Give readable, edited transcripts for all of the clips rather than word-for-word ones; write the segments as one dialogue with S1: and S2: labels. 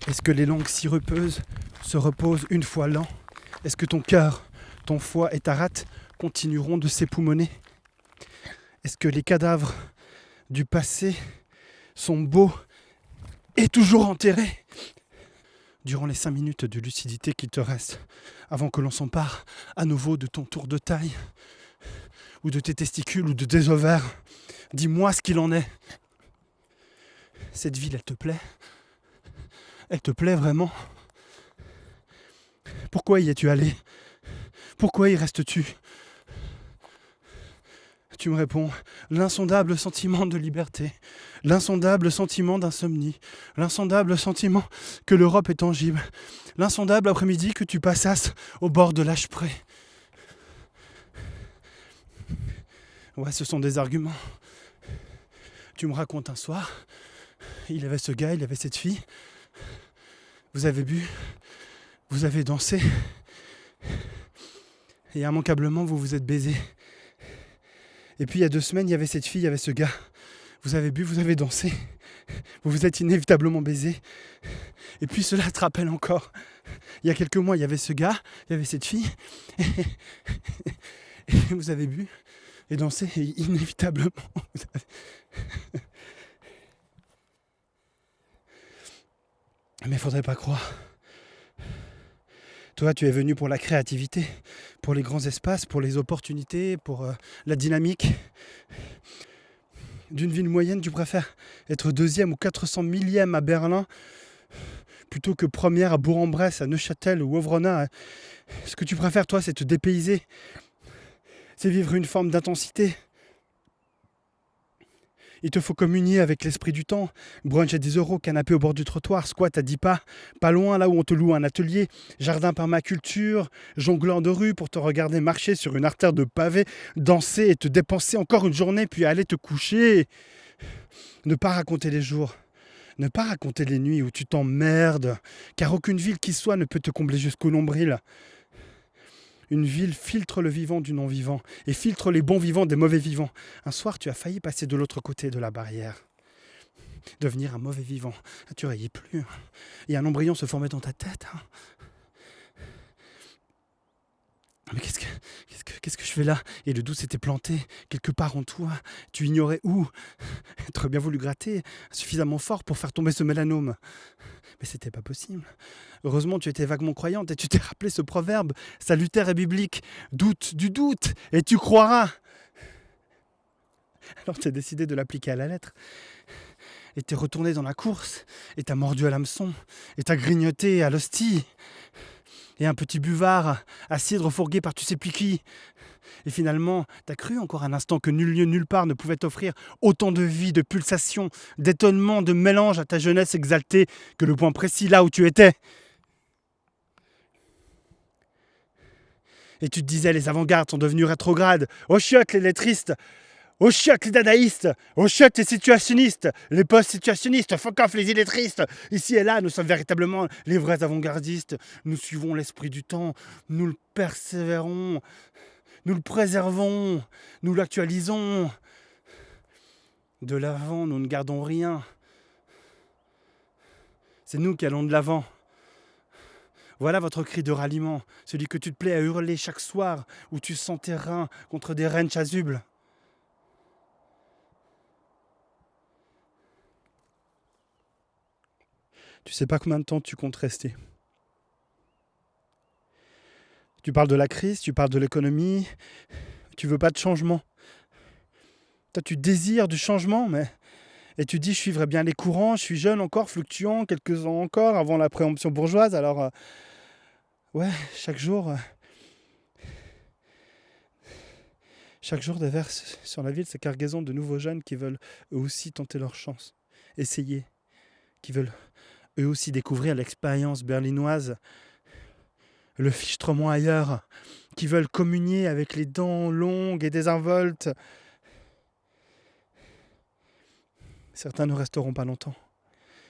S1: Est-ce que les langues sirupeuses se reposent une fois lents? Est-ce que ton cœur, ton foie et ta rate continueront de s'époumoner? Est-ce que les cadavres du passé sont beaux et toujours enterrés? Durant les 5 minutes de lucidité qui te restent, avant que l'on s'empare à nouveau de ton tour de taille, ou de tes testicules, ou de tes ovaires, dis-moi ce qu'il en est. Cette ville, elle te plaît? Elle te plaît vraiment? Pourquoi y es-tu allé? Pourquoi y restes-tu? Tu me réponds, l'insondable sentiment de liberté, l'insondable sentiment d'insomnie, l'insondable sentiment que l'Europe est tangible, l'insondable après-midi que tu passasses au bord de l'Hpré. Ouais, ce sont des arguments. Tu me racontes un soir, il avait ce gars, il avait cette fille, vous avez bu, vous avez dansé, et immanquablement vous vous êtes baisés. Et puis il y a 2 semaines, il y avait cette fille, il y avait ce gars. Vous avez bu, vous avez dansé. Vous vous êtes inévitablement baisés. Et puis cela te rappelle encore. Il y a quelques mois, il y avait ce gars, il y avait cette fille. Et vous avez bu et dansé. Et inévitablement, vous avez... Mais il ne faudrait pas croire. Toi, tu es venu pour la créativité, pour les grands espaces, pour les opportunités, pour la dynamique. D'une ville moyenne, tu préfères être 2e ou 400 millième à Berlin plutôt que première à Bourg-en-Bresse, à Neuchâtel ou Wawrona. Ce que tu préfères, toi, c'est te dépayser. C'est vivre une forme d'intensité. Il te faut communier avec l'esprit du temps. Brunch à 10 €, canapé au bord du trottoir, squat à 10 pas, pas loin là où on te loue un atelier, jardin permaculture, jonglant de rue pour te regarder marcher sur une artère de pavés, danser et te dépenser encore une journée puis aller te coucher. Ne pas raconter les jours, ne pas raconter les nuits où tu t'emmerdes, car aucune ville qui soit ne peut te combler jusqu'au nombril. Une ville filtre le vivant du non-vivant et filtre les bons vivants des mauvais vivants. Un soir, tu as failli passer de l'autre côté de la barrière. Devenir un mauvais vivant. Tu rayais plus. Et un embryon se formait dans ta tête. Mais qu'est-ce que je fais là? Et le doute s'était planté quelque part en toi. Tu ignorais où. Tu aurais bien voulu gratter suffisamment fort pour faire tomber ce mélanome. Mais c'était pas possible. Heureusement, tu étais vaguement croyante et tu t'es rappelé ce proverbe salutaire et biblique. Doute du doute et tu croiras. Alors tu as décidé de l'appliquer à la lettre. Et t'es retourné dans la course. Et t'as mordu à l'hameçon. Et t'as grignoté à l'hostie. Et un petit buvard à cidre fourgué par tu sais plus qui. Et finalement, t'as cru encore un instant que nul lieu, nulle part ne pouvait t'offrir autant de vie, de pulsations, d'étonnement, de mélange à ta jeunesse exaltée que le point précis là où tu étais. Et tu te disais, les avant-gardes sont devenus rétrogrades. Au chiottes, les lettristes. Au chiottes, les dadaïstes. Au chiottes, les situationnistes. Les post-situationnistes. Fuck off, les illetristes. Ici et là, nous sommes véritablement les vrais avant-gardistes. Nous suivons l'esprit du temps. Nous le persévérons. Nous le préservons. Nous l'actualisons. De l'avant, nous ne gardons rien. C'est nous qui allons de l'avant. Voilà votre cri de ralliement, celui que tu te plais à hurler chaque soir où tu sens tes reins contre des rennes chasubles. Tu sais pas combien de temps tu comptes rester. Tu parles de la crise, tu parles de l'économie, tu veux pas de changement. Toi, tu désires du changement, mais... Et tu dis, je suivrai bien les courants, je suis jeune encore, fluctuant, quelques ans encore avant la préemption bourgeoise, alors... ouais, chaque jour déverse sur la ville ces cargaisons de nouveaux jeunes qui veulent eux aussi tenter leur chance, essayer, qui veulent eux aussi découvrir l'expérience berlinoise, le fichtrement ailleurs, qui veulent communier avec les dents longues et désinvoltes. Certains ne resteront pas longtemps.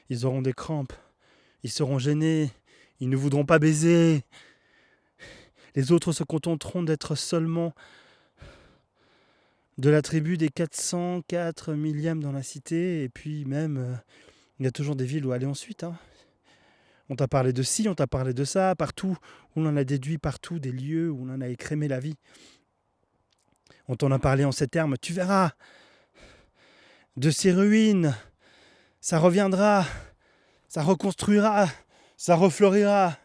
S1: Ils auront des crampes, ils seront gênés, ils ne voudront pas baiser. Les autres se contenteront d'être seulement de la tribu des 404 millièmes dans la cité. Et puis même, il y a toujours des villes où aller ensuite. On t'a parlé de ci, on t'a parlé de ça, partout. On en a déduit partout des lieux où on en a écrémé la vie. On t'en a parlé en ces termes. Tu verras, de ces ruines, ça reviendra, ça reconstruira, ça refleurira.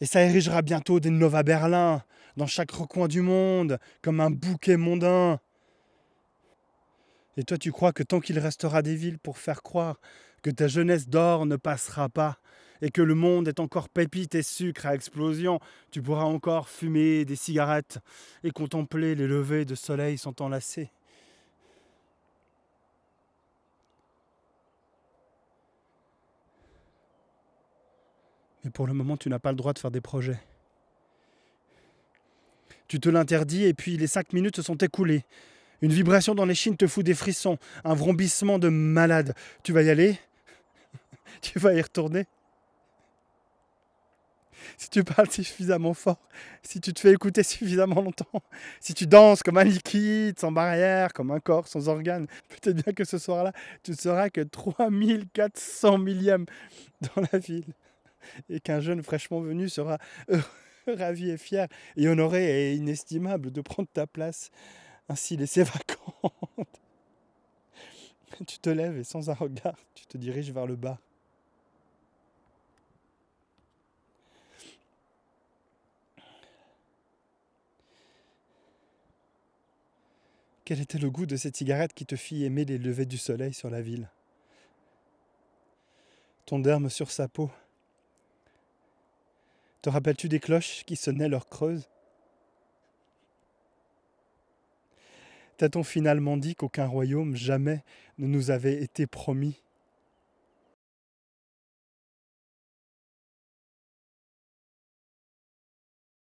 S1: Et ça érigera bientôt des Nova Berlin dans chaque recoin du monde, comme un bouquet mondain. Et toi, tu crois que tant qu'il restera des villes pour faire croire que ta jeunesse d'or ne passera pas, et que le monde est encore pépite et sucre à explosion, tu pourras encore fumer des cigarettes et contempler les levées de soleil sans t'enlacer. Mais pour le moment, tu n'as pas le droit de faire des projets. Tu te l'interdis et puis les 5 minutes se sont écoulées. Une vibration dans les chines te fout des frissons, un vrombissement de malade. Tu vas y aller? Tu vas y retourner? Si tu parles suffisamment fort, si tu te fais écouter suffisamment longtemps, si tu danses comme un liquide, sans barrière, comme un corps sans organes, peut-être bien que ce soir-là, tu ne seras que 3400 millième dans la ville. Et qu'un jeune fraîchement venu sera heureux, ravi et fier et honoré et inestimable de prendre ta place, ainsi laissée vacante. Tu te lèves et sans un regard, tu te diriges vers le bas. Quel était le goût de cette cigarette qui te fit aimer les levées du soleil sur la ville? Ton derme sur sa peau. Te rappelles-tu des cloches qui sonnaient leur creuse? T'a-t-on finalement dit qu'aucun royaume jamais ne nous avait été promis?